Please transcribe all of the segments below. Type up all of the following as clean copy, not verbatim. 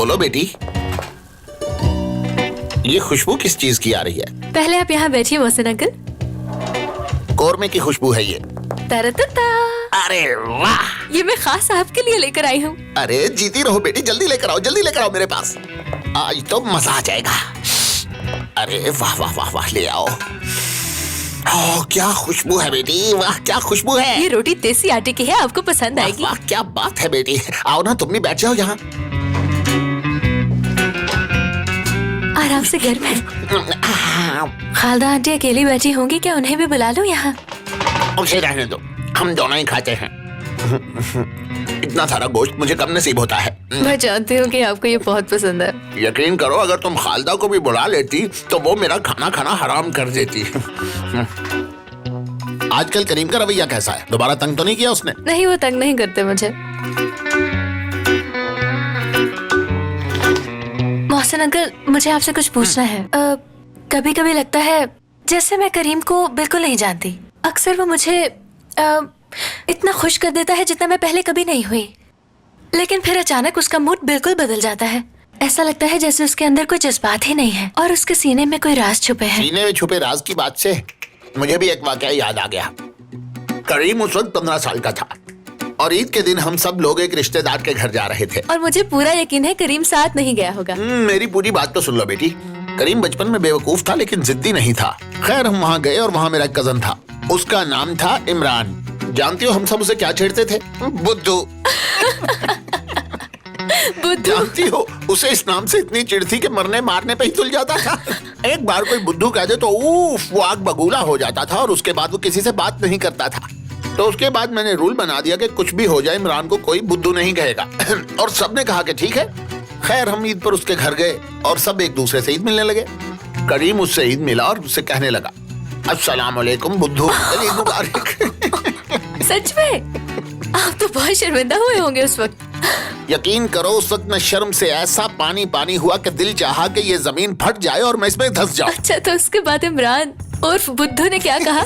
बोलो बेटी, ये खुशबू किस चीज की आ रही है? पहले आप यहाँ बैठिए मोहसिन अंकल। कौरमे की खुशबू है ये। तरतता। अरे वाह, ये मैं खास आपके लिए लेकर आई हूँ। अरे जीती रहो बेटी, जल्दी लेकर आओ, जल्दी लेकर आओ मेरे पास, आज तो मजा आ जाएगा। अरे वाह वाह वाह वाह, ले आओ। ओह क्या खुशबू है बेटी, वाह क्या खुशबू है। ये रोटी देसी आटे की है, आपको पसंद आएगी। वाह क्या बात है बेटी, आओ ना तुम भी बैठ जाओ यहाँ। आराम से घर में। खालदा आंटी अकेली बैठी होंगी क्या, उन्हें भी बुला लो यहाँ। उसे रहने दो, हम दोनों ही खाते हैं। इतना सारा गोश्त मुझे कब नसीब होता है। मैं जानती हूँ कि आपको ये बहुत पसंद है। यकीन करो, अगर तुम खालदा को भी बुला लेती तो वो मेरा खाना खाना हराम कर देती। आजकल करीम का रवैया कैसा है, दोबारा तंग तो नहीं किया उसने? नहीं, वो तंग नहीं करते मुझे। मोहसिन अंकल, मुझे आपसे कुछ पूछना है। कभी कभी लगता है जैसे मैं करीम को बिल्कुल नहीं जानती। अक्सर वो मुझे इतना खुश कर देता है जितना मैं पहले कभी नहीं हुई, लेकिन फिर अचानक उसका मूड बिल्कुल बदल जाता है। ऐसा लगता है जैसे उसके अंदर कोई जज्बात ही नहीं है और उसके सीने में कोई राज छुपे हैं। सीने में छुपे राज की बात से मुझे भी एक वाकया याद आ गया। करीम उस वक्त 15 साल का था और ईद के दिन हम सब लोग एक रिश्तेदार के घर जा रहे थे। और मुझे पूरा यकीन है करीम साथ नहीं गया होगा। मेरी पूरी बात तो सुन लो बेटी। करीम बचपन में बेवकूफ था लेकिन जिद्दी नहीं था। खैर हम वहाँ गए और वहाँ मेरा कजन था, उसका नाम था इमरान। जानती हो हम सब उसे क्या छेड़ते थे? बुद्धू। बुद्धू। जानती हो उसे इस नाम से इतनी चिढ़ थी कि मरने मारने पे ही तुल जाता था। एक बार कोई बुद्धू कह दे तो उफ, वो आग बगूला हो जाता था और उसके बाद वो किसी से बात नहीं करता था। तो उसके बाद मैंने रूल बना दिया कि कुछ भी हो जाए इमरान को कोई बुद्धू नहीं कहेगा। और सबने कहा कि ठीक है। खैर हम ईद पर उसके घर गए और सब एक दूसरे से ईद मिलने लगे। करीम उससे ईद मिला और उससे कहने लगा, अस्सलाम वालेकुम बुद्धू, ईद मुबारक। सच में? आप तो बहुत शर्मिंदा हुए होंगे उस वक्त। यकीन करो उस वक्त मैं शर्म से ऐसा पानी पानी हुआ कि दिल चाहा कि ये जमीन फट जाए और मैं इसमें धंस जाऊं। अच्छा, तो उसके बाद इमरान उर्फ बुद्धू ने क्या कहा?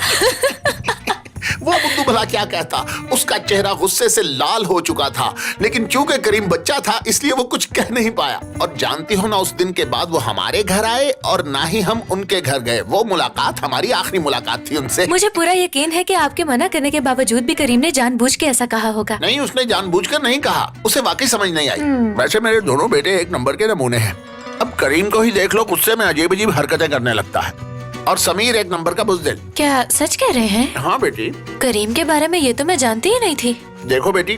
वो बुद्धू भला क्या कहता, उसका चेहरा गुस्से से लाल हो चुका था, लेकिन चूंकि करीम बच्चा था इसलिए वो कुछ कह नहीं पाया। और जानती हो ना, उस दिन के बाद वो हमारे घर आए और ना ही हम उनके घर गए। वो मुलाकात हमारी आखिरी मुलाकात थी उनसे। मुझे पूरा यकीन है कि आपके मना करने के बावजूद भी करीम ने जानबूझ के ऐसा कहा होगा। नहीं, उसने जानबूझकर नहीं कहा, उसे वाकई समझ नहीं आई। वैसे मेरे दोनों बेटे एक नंबर के नमूने हैं। अब करीम को ही देख लो, गुस्से में अजीब अजीब हरकतें करने लगता है। और समीर एक नंबर का बुज़दिल। क्या सच कह रहे हैं? हाँ बेटी। करीम के बारे में ये तो मैं जानती ही नहीं थी। देखो बेटी,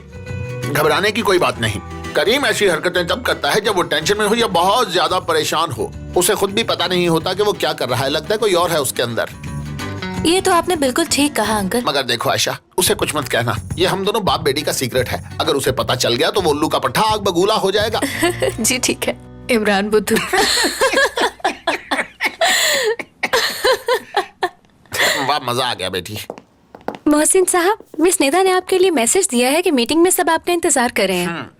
घबराने की कोई बात नहीं। करीम ऐसी हरकतें तब करता है जब वो टेंशन में हो या बहुत ज्यादा परेशान हो। उसे खुद भी पता नहीं होता कि वो क्या कर रहा है, लगता है कोई और है उसके अंदर। ये तो आपने बिल्कुल ठीक कहा अंकल। मगर देखो आयशा, उसे कुछ मत कहना, ये हम दोनों बाप बेटी का सीक्रेट है। अगर उसे पता चल गया तो वो उल्लू का पट्टा आग बगूला हो जाएगा। जी ठीक है इमरान बुद्धू। वाह, मजा आ गया बेटी। मोहसिन साहब, मिस नेदा ने आपके लिए मैसेज दिया है कि मीटिंग में सब आपका इंतजार कर रहे हैं।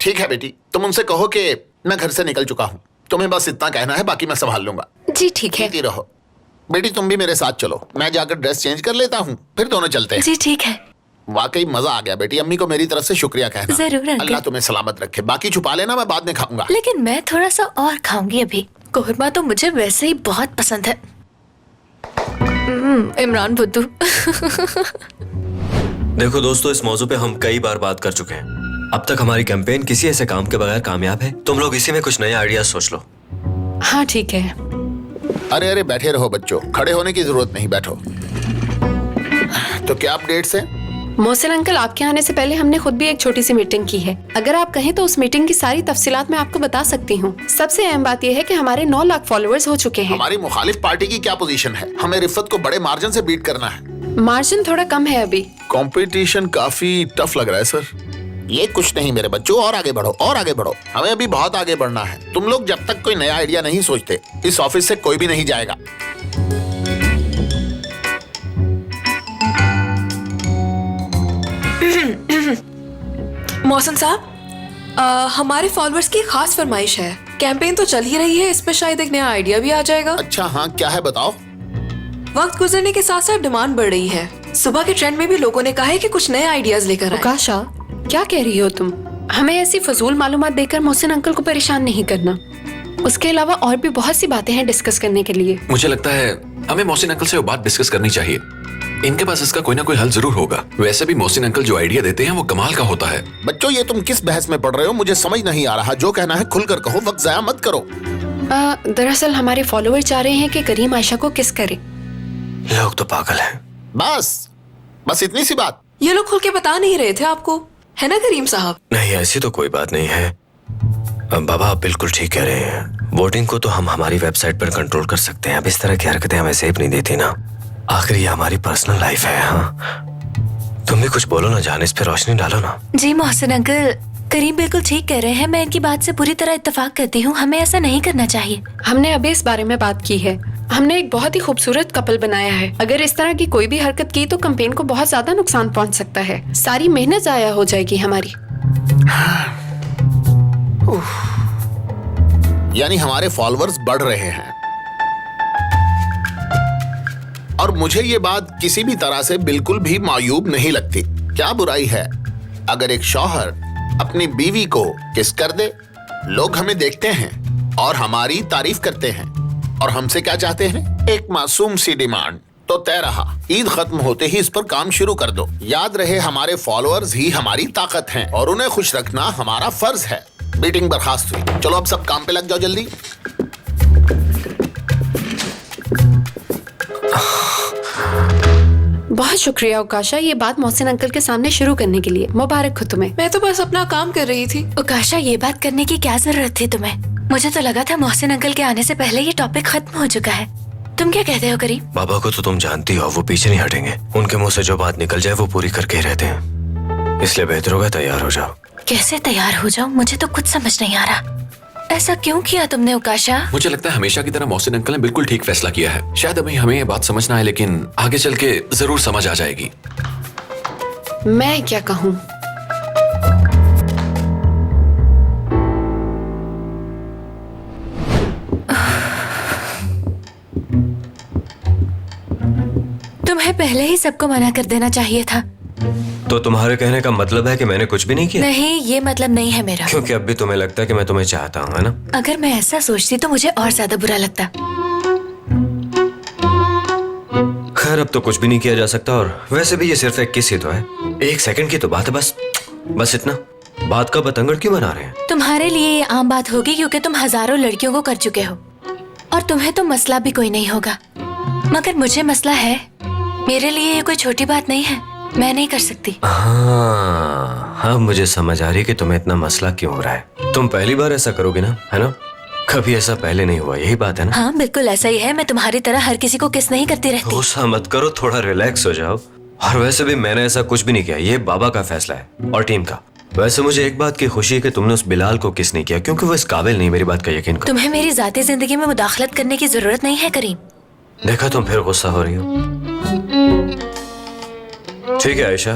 ठीक है बेटी, तुम उनसे कहो कि मैं घर से निकल चुका हूँ। तुम्हें बस इतना कहना है, बाकी मैं संभाल लूंगा। जी ठीक है। जीती रहो बेटी, तुम भी मेरे साथ चलो, मैं जाकर ड्रेस चेंज कर लेता हूँ, फिर दोनों चलते हैं। जी ठीक है। वाकई मजा आ गया बेटी, अम्मी को मेरी तरफ से शुक्रिया कहना। जरूर अंकल। अल्लाह तुम्हें सलामत रखे। बाकी छुपा लेना, मैं बाद में खाऊंगा। लेकिन मैं थोड़ा सा और खाऊंगी अभी। कोरमा तो मुझे वैसे ही बहुत पसंद है। इमरान बुद्धू। देखो दोस्तों, इस मौजू पे हम कई बार बात कर चुके हैं। अब तक हमारी कैंपेन किसी ऐसे काम के बगैर कामयाब है। तुम लोग इसी में कुछ नए आइडिया सोच लो। हाँ ठीक है। अरे अरे बैठे रहो बच्चों, खड़े होने की जरूरत नहीं, बैठो। तो क्या अपडेट्स हैं? मोहसिन अंकल, आपके आने से पहले हमने खुद भी एक छोटी सी मीटिंग की है। अगर आप कहें तो उस मीटिंग की सारी तफसीलात मैं आपको बता सकती हूँ। सबसे अहम बात यह है कि हमारे 9 लाख फॉलोअर्स हो चुके हैं। हमारी मुखालिफ पार्टी की क्या पोजीशन है? हमें रिफत को बड़े मार्जिन से बीट करना है। मार्जिन थोड़ा कम है अभी। कंपटीशन काफी टफ लग रहा है सर। ये कुछ नहीं मेरे बच्चों, और आगे बढ़ो और आगे बढ़ो। हमें अभी बहुत आगे बढ़ना है। तुम लोग जब तक कोई नया आइडिया नहीं सोचते, इस ऑफिस से कोई भी नहीं जाएगा। मोहसिन साहब, हमारे फॉलोअर्स की खास फरमाइश है। कैंपेन तो चल ही रही है, इसमें शायद एक नया आइडिया भी आ जाएगा। अच्छा हाँ, क्या है बताओ। वक्त गुजरने के साथ साथ डिमांड बढ़ रही है। सुबह के ट्रेंड में भी लोगों ने कहा है कि कुछ नए आइडियाज लेकर आएं। आकाशा, क्या कह रही हो तुम? हमें ऐसी फजूल मालूमात देकर मोहसिन अंकल को परेशान नहीं करना। उसके अलावा और भी बहुत सी बातें हैं डिस्कस करने के लिए। मुझे लगता है हमें मोहसिन अंकल से वो बात डिस्कस करनी चाहिए। इनके पास इसका कोई ना कोई हल जरूर होगा। वैसे भी मोहसिन अंकल जो आइडिया देते हैं वो कमाल का होता है। बच्चों, ये तुम किस बहस में पढ़ रहे हो? मुझे समझ नहीं आ रहा। जो कहना है खुलकर कहो, वक्त जाया मत करो। दरअसल हमारे फॉलोअर चाह रहे हैं कि करीम आयशा को किस करे। लोग तो पागल हैं। बस इतनी सी बात। ये लोग खुल के बता नहीं रहे थे आपको, है ना करीम साहब? नहीं, ऐसी तो कोई बात नहीं है। बाबा आप बिल्कुल ठीक कह रहे हैं। वोटिंग को तो हम हमारी वेबसाइट पर कंट्रोल कर सकते हैं। अब इस तरह की हरकतें हमें सेफ नहीं देती ना। आखिर ये हमारी पर्सनल लाइफ है। हाँ, तुम भी कुछ बोलो ना जान, इस पे रोशनी डालो ना। जी मोहसिन अंकल, करीम बिल्कुल ठीक कह रहे हैं। मैं इनकी बात से पूरी तरह इत्तेफाक करती हूँ। हमें ऐसा नहीं करना चाहिए। हमने अभी इस बारे में बात की है। हमने एक बहुत ही खूबसूरत कपल बनाया है। अगर इस तरह की कोई भी हरकत की तो कैंपेन को बहुत ज्यादा नुकसान पहुंच सकता है। सारी मेहनत जाया हो जाएगी हमारी। यानी हमारे फॉलोअर्स बढ़ रहे हैं और मुझे ये बात किसी भी तरह से बिल्कुल भी मायूब नहीं लगती। क्या बुराई है अगर एक शौहर अपनी बीवी को किस कर दे? लोग हमें देखते हैं और हमारी तारीफ करते हैं, और हमसे क्या चाहते हैं? एक मासूम सी डिमांड। तो तय रहा, ईद खत्म होते ही इस पर काम शुरू कर दो। याद रहे, हमारे फॉलोअर्स ही हमारी ताकत हैं और उन्हें खुश रखना हमारा फर्ज है। मीटिंग बर्खास्त हुई। चलो अब सब काम पे लग जाओ जल्दी। बहुत शुक्रिया उकाशा, ये बात मोहसिन अंकल के सामने शुरू करने के लिए। मुबारक हो तुम्हें। मैं तो बस अपना काम कर रही थी। उकाशा, ये बात करने की क्या जरूरत थी तुम्हें? मुझे तो लगा था मोहसिन अंकल के आने से पहले ये टॉपिक खत्म हो चुका है। तुम क्या कहते हो करीम? बाबा को तो तुम जानती हो, वो पीछे नहीं हटेंगे। उनके मुंह से जो बात निकल जाए वो पूरी करके ही रहते हैं। इसलिए बेहतर होगा तैयार हो जाओ। कैसे तैयार हो जाऊं? मुझे तो कुछ समझ नहीं आ रहा। ऐसा क्यों किया तुमने उकाशा? मुझे लगता है हमेशा की तरह मोहसिन अंकल ने बिल्कुल ठीक फैसला किया है। शायद अभी हमें ये बात समझना है, लेकिन आगे चल के जरूर समझ आ जाएगी। मैं क्या कहूँ? तुम्हें पहले ही सबको मना कर देना चाहिए था। तो तुम्हारे कहने का मतलब है कि मैंने कुछ भी नहीं किया? नहीं, ये मतलब नहीं है मेरा। क्योंकि अब भी तुम्हें लगता है कि मैं तुम्हें चाहता हूँ, है ना? अगर मैं ऐसा सोचती तो मुझे और ज्यादा बुरा लगता। खैर, अब तो कुछ भी नहीं किया जा सकता, और वैसे भी ये सिर्फ एक किस ही तो है। 1 सेकंड की तो बात है, बस इतना। बात का बतंगड़ क्यों बना रहे हैं? तुम्हारे लिए ये आम बात होगी क्योंकि तुम हजारों लड़कियों को कर चुके हो और तुम्हें तो मसला भी कोई नहीं होगा, मगर मुझे मसला है। मेरे लिए ये कोई छोटी बात नहीं है। मैं नहीं कर सकती। हाँ, मुझे समझ आ रही है कि तुम्हें इतना मसला क्यों हो रहा है। तुम पहली बार ऐसा करोगी ना, है ना? कभी ऐसा पहले नहीं हुआ, यही बात है ना? हाँ, बिल्कुल ऐसा ही है। मैं तुम्हारी तरह हर किसी को किस नहीं करती रहती। गुस्सा मत करो, थोड़ा रिलैक्स हो जाओ। और वैसे भी मैंने ऐसा कुछ भी नहीं किया। ये बाबा का फैसला है और टीम का। वैसे मुझे एक बात की खुशी है कि तुमने उस बिलाल को किस नहीं किया, क्योंकि वो इस काबिल नहीं। मेरी बात का यकीन करो। तुम्हें मेरी जाती जिंदगी में मुदाखलत करने की जरूरत नहीं है करीम। देखा, तुम फिर गुस्सा हो रही हो। ठीक है आयशा,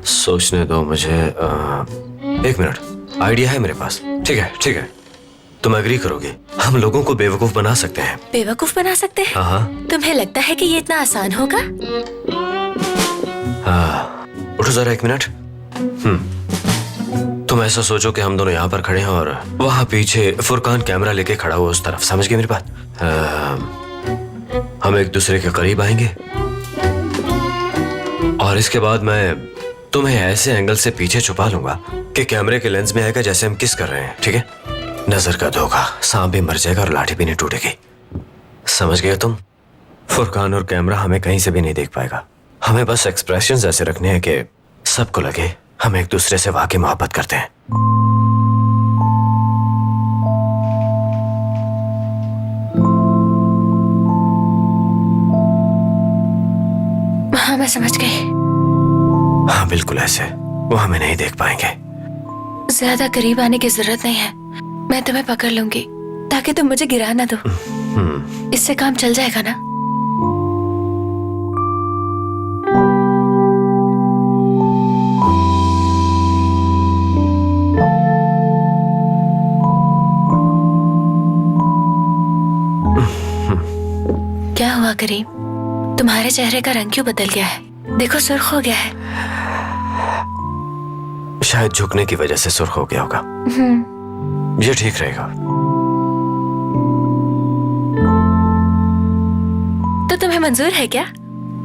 सोचने दो मुझे। 1 मिनट, आइडिया है मेरे पास। ठीक है, तुम एग्री करोगे? हम लोगों को बेवकूफ बना सकते हैं। बेवकूफ बना सकते हैं? हाँ। तुम्हें लगता है कि ये इतना आसान होगा? उठो जरा 1 मिनट। तुम ऐसा सोचो कि हम दोनों यहाँ पर खड़े हैं और वहां पीछे फुरकान कैमरा लेके खड़ा हुआ उस तरफ। समझ गए मेरी बात? हम एक दूसरे के करीब आएंगे और इसके बाद मैं तुम्हें ऐसे एंगल से पीछे छुपा लूंगा कि कैमरे के लेंस में आएगा जैसे हम किस कर रहे हैं। ठीक है? नजर का धोखा, सांप भी मर जाएगा और लाठी भी नहीं टूटेगी। समझ गए तुम? फुरकान और कैमरा हमें कहीं से भी नहीं देख पाएगा। हमें बस एक्सप्रेशंस ऐसे रखने हैं कि सबको लगे हम एक दूसरे से वाकई मोहब्बत करते हैं। हाँ, मैं समझ गई। हाँ, बिल्कुल ऐसे। वो हमें नहीं देख पाएंगे। ज्यादा करीब आने की जरूरत नहीं है। मैं तुम्हें पकड़ लूंगी ताकि तुम मुझे गिरा ना दो। इससे काम चल जाएगा ना? क्या हुआ करीम? तुम्हारे चेहरे का रंग क्यों बदल गया है? देखो सुर्ख हो गया है। शायद झुकने की वजह से सुर्ख हो गया होगा। ये ठीक रहेगा। तो तुम्हें मंजूर है क्या?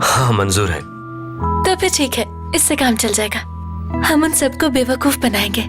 हाँ मंजूर है। तो फिर ठीक है, इससे काम चल जाएगा। हम उन सबको बेवकूफ बनाएंगे।